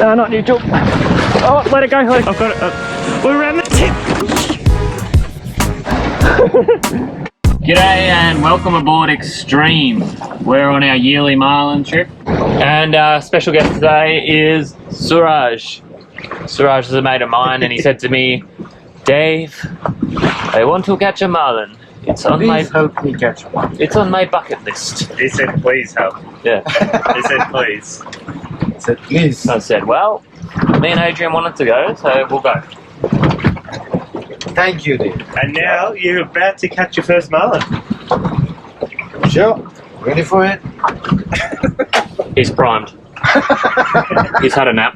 No, not neutral. Oh, let it go. I've got it. We're around the tip. G'day and welcome aboard Extreme. We're on our yearly Marlin trip, and our special guest today is Suraj. Suraj is a mate of mine, and he said to me, "Dave, I want to catch a Marlin. It's on help me catch one." It's on my bucket list." He said, "Please help." Yeah. He said, "Please." I said, "Please." I said, "Well, me and Adrian wanted to go, so we'll go." Thank you, Dave. And now you're about to catch your first Marlin. Sure. Ready for it? He's primed. He's had a nap.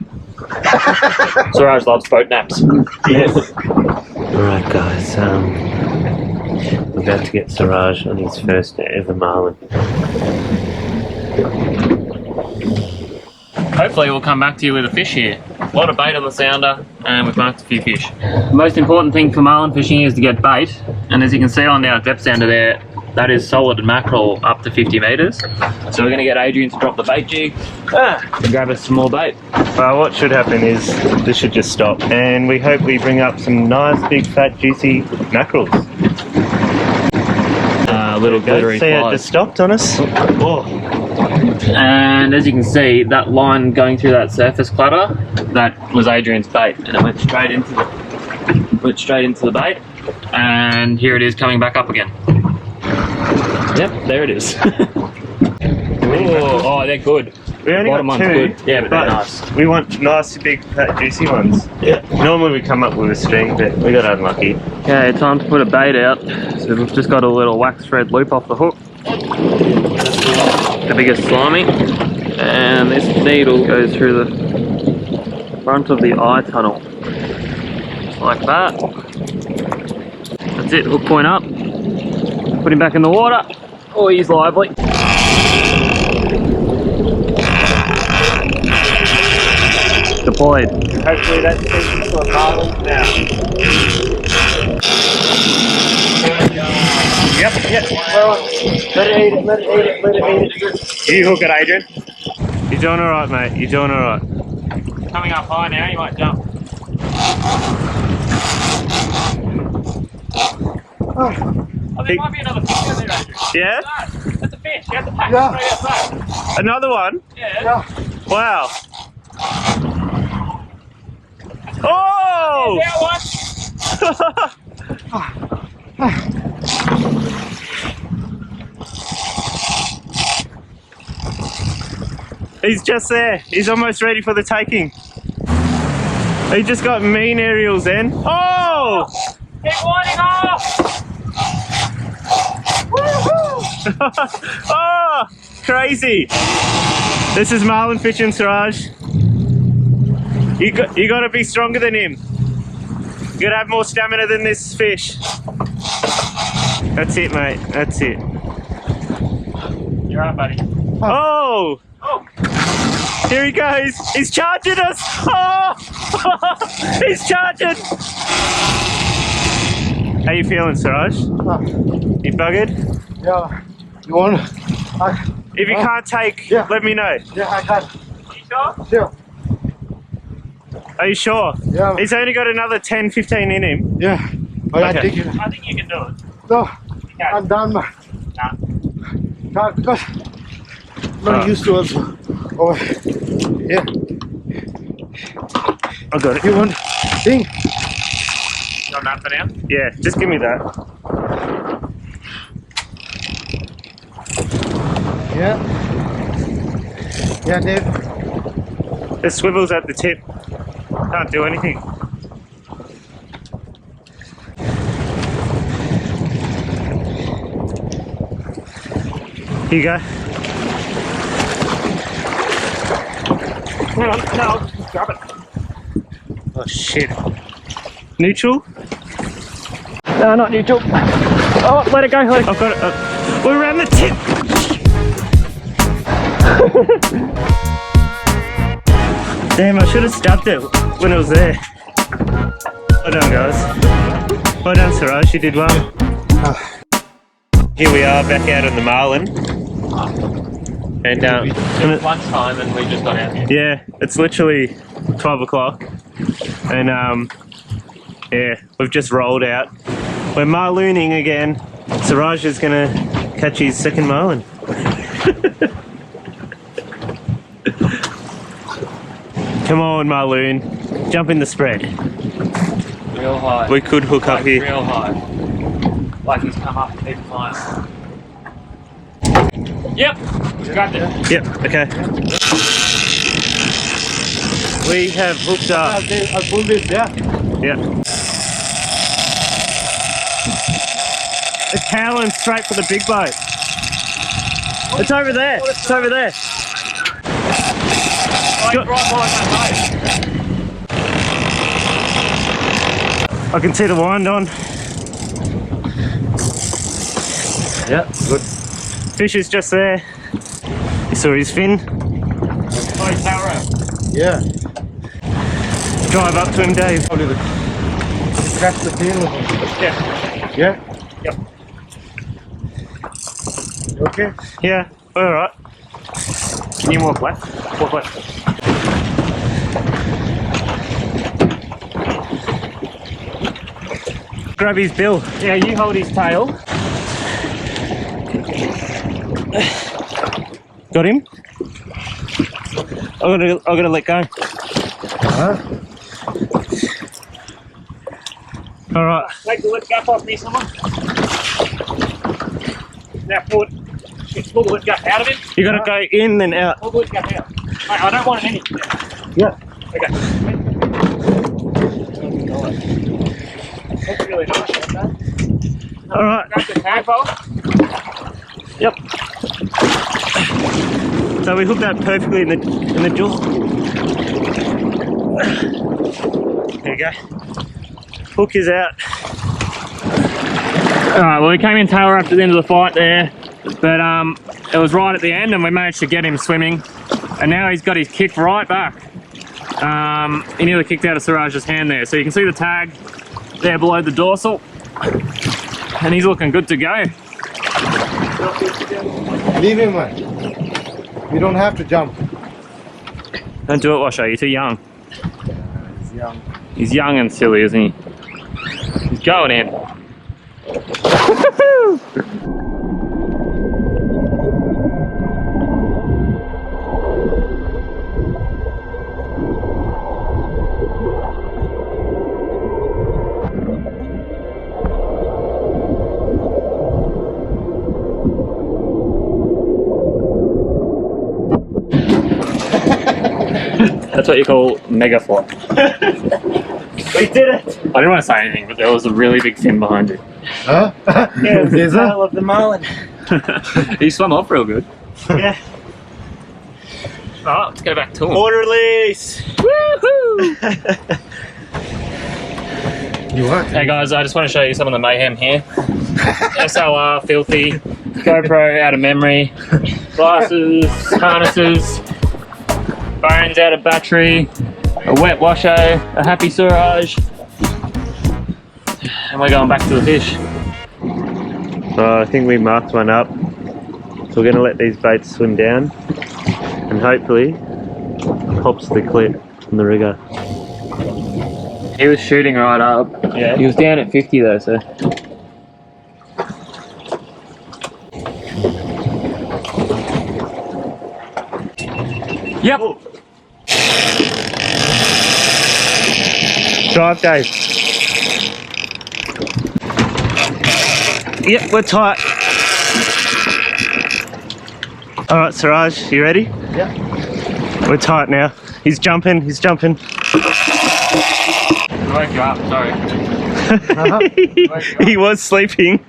Suraj loves boat naps. Yes. Alright guys, we're about to get Suraj on his first ever Marlin. Hopefully we'll come back to you with a fish here. A lot of bait on the sounder, and we've marked a few fish. The most important thing for marlin fishing is to get bait, and as you can see on our depth sounder there, that is solid mackerel up to 50 metres. So we're going to get Adrian to drop the bait jig and grab us some more bait. Well, what should happen is this should just stop, and we hope we bring up some nice, big, fat, juicy mackerels. Little glittery See, it flies. just stopped on us. Oh. And as you can see, that line going through that surface clutter, that was Adrian's bait, and it went straight into the bait. And here it is coming back up again. Yep, there it is. Oh, they're good. We only Bottom got one's two, good. Yeah, but they're nice. We want nice, big, fat, juicy ones. Yeah. Normally we come up with a string, but we got unlucky. Okay, time to put a bait out. So we've just got a little wax thread loop off the hook. The biggest slimy. And this needle goes through the front of the eye tunnel. Just like that. That's it, hook point up. Put him back in the water. Oh, he's lively. Deployed. Hopefully that takes us to a Marlin now. Yep. Well, let it eat it. You hook it, Adrian. You're doing alright, mate. You're doing alright. Coming up high now, you might jump. Oh, there might be another fish out there, Adrian. Yeah? No, that's a fish. You have to pack Yeah. it straight outside. Another one? Yeah. Wow. Oh! That one. He's just there. He's almost ready for the taking. He just got mean aerials then. Oh! Keep winding off. Oh! Crazy. This is Marlin fishing, Suraj. You got to be stronger than him. You got to have more stamina than this fish. That's it, mate. That's it. You're right, buddy. Oh! Oh. Here he goes. He's charging us. Oh! He's charging. How you feeling, Suraj? You buggered? Yeah. You want? If you can't take, Yeah. let me know. Yeah, I can. You sure? Sure. Are you sure? Yeah. He's only got another 10, 15 in him. Yeah. But I Okay. think you. I think you can do it. No, can. I'm done, man. Nah. No, because I'm not used to it. Oh, yeah. I got it. You want thing? You got that for now? Yeah, just give me that. Yeah. Yeah, Dave. The swivel's at the tip. Can't do anything. Here you go. Hang on, no, I'll just grab it. Oh shit. Neutral? No, not neutral. Oh, let it go. I've got it. We're around the tip. Damn, I should have stabbed it when it was there. Well done, guys. Well done, Suraj. You did well. Here we are back out on the Marlin. And It was lunchtime and we just got out here. yeah, it's literally 12 o'clock. And yeah, we've just rolled out. We're marlooning again. Suraj is gonna catch his second marlin. Come on, Marlin, jump in the spread. Real high. We could hook up here. Real high. Like he's come up even higher. Yep, grabbed it. Yep, okay. We have hooked up. I'll pull this, yeah? Yep. It's howling straight for the big boat. It's over there. It's over there. Right behind that I can see the wind on. Yeah, good. Fish is just there. You saw his fin. Oh, he's power. Yeah. Drive up to him, Dave. Probably the catch the tail of him. Yeah. Yeah? Yep. You okay? Yeah, all right. Can you walk left? Walk left. Grab his bill. Yeah, you hold his tail. Got him? I'm gonna let go. Huh? All right. Take the lip gap off me, someone. Now pull the lip gap out of it. You gotta go in then out. Pull the lip gap out. Mate, I don't want it in it. Yeah. Okay. That's really nice, okay? All right. Grab the tag bolt. Yep. So we hooked that perfectly in the jaw. There you go. Hook is out. Alright, well we came in tail wrapped at the end of the fight there, but it was right at the end and we managed to get him swimming, and now he's got his kick right back. He nearly kicked out of Suraj's hand there, so you can see the tag there below the dorsal, and he's looking good to go. Leave him, man. You don't have to jump. Don't do it, Washo, you're too young. He's young. He's young and silly, isn't he? He's going in. That's what you call mega flop. We did it! I didn't want to say anything, but there was a really big fin behind it. Huh? Yeah, it's the Is it? tail of the marlin. He swam off real good. Yeah. Alright, let's go back to him. Water release! Woohoo! You what? Hey guys, I just want to show you some of the mayhem here. SLR, filthy, GoPro out of memory, glasses, harnesses, bones out of battery, a wet washo, a happy Suraj, and we're going back to the fish. I think we marked one up. So we're going to let these baits swim down and hopefully pops the clip from the rigger. He was shooting right up. Yeah. He was down at 50 though, so. Yep. Drive, Dave. Yep, we're tight. All right, Suraj, you ready? Yeah. We're tight now. He's jumping, he's jumping. I woke you up, sorry. He was sleeping.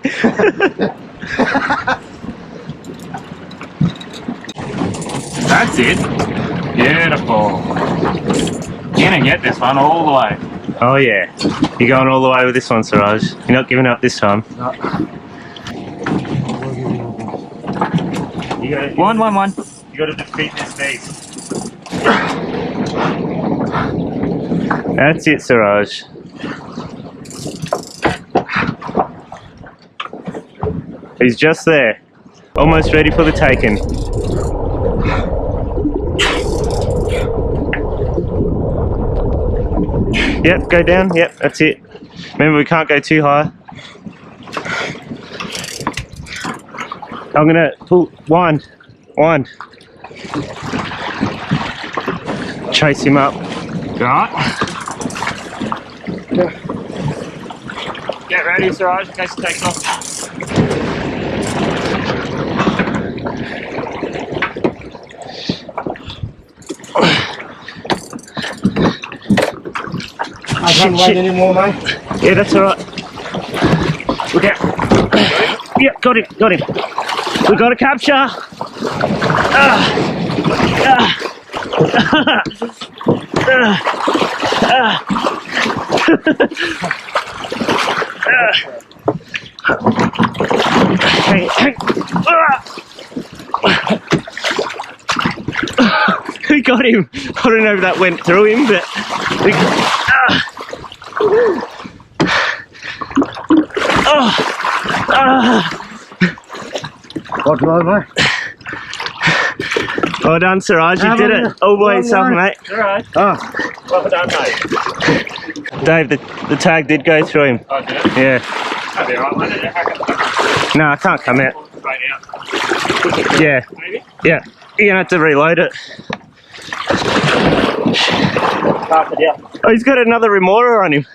That's it. Beautiful. You're gonna get this one all the way. Oh yeah. You're going all the way with this one, Suraj. You're not giving up this time. No. You gotta, One. You gotta defeat this beast. That's it, Suraj. He's just there. Almost ready for the taking. Yep, go down. Yep, that's it. Remember, we can't go too high. I'm gonna pull, wind. Chase him up. Right. Get ready, Suraj, in case he takes off. I can't ride anymore, mate. Yeah, that's alright. Look out. Yep, got him. We got to capture. We got him. I don't know if that went through him, but we What was mate? well done, Suraj. You did it all by yourself, mate. Alright. Ah, Well done, mate. Dave, the tag did go through him. Oh, did it? Yeah. That'd be alright, won't it? No, I can't come out. Straight out. Yeah. Maybe? Yeah. You're gonna have to reload it. Half it out. Oh, he's got another remora on him.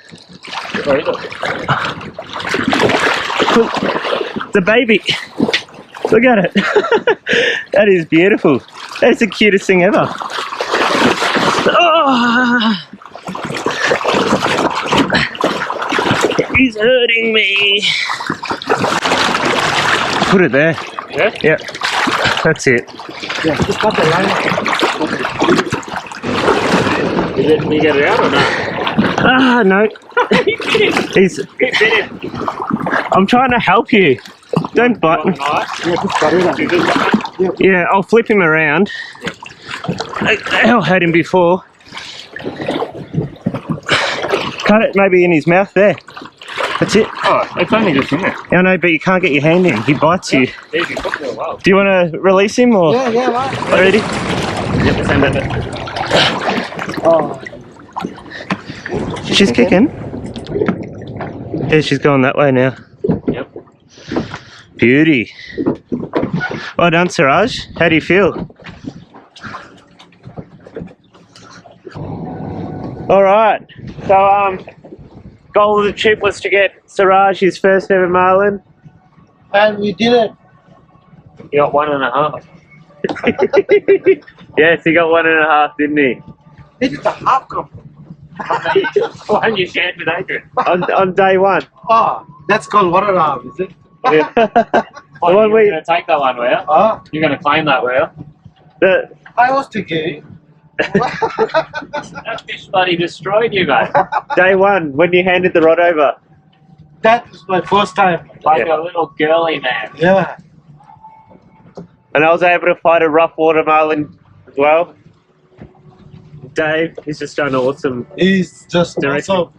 Where is it? The baby. Look at it. That is beautiful. That's the cutest thing ever. Oh. He's hurting me. Put it there. Yeah? Yep. That's it. yeah, just cut the line. Did you get it out or not? Ah, no. He's. I'm trying to help you. Don't bite me. Yeah, just cut it out. Yeah, I'll flip him around. I'll had him before. Cut it maybe in his mouth there. That's it. Oh, it's only just in there. I know, but you can't get your hand in. He bites you. Easy, took me a while. Do you want to release him or? Yeah, mate. Ready? Yep, same bit. Oh, She's kicking. Yeah, she's going that way now. Yep. Beauty. Well done, Suraj. How do you feel? All right. So, goal of the trip was to get Suraj his first ever Marlin. and we did it. You got 1.5. Yes, he got 1.5, didn't he? This is the half cup. Why didn't you share it with Adrian? On day one. Oh, that's called 1.5, is it? Yeah. Well, one you're we- going to take that one, will you? Oh, You're going to claim that, will you? I was thinking. That fish bloody destroyed you, mate. Day one, when you handed the rod over. That was my first time. Like Yeah. a little girly man. Yeah. And I was able to fight a rough water marlin as well. Dave, he's just done awesome. He's just Direction. also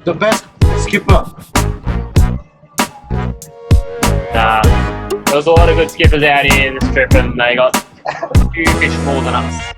the best skipper. There was a lot of good skippers out here this trip and they got a few fish more than us.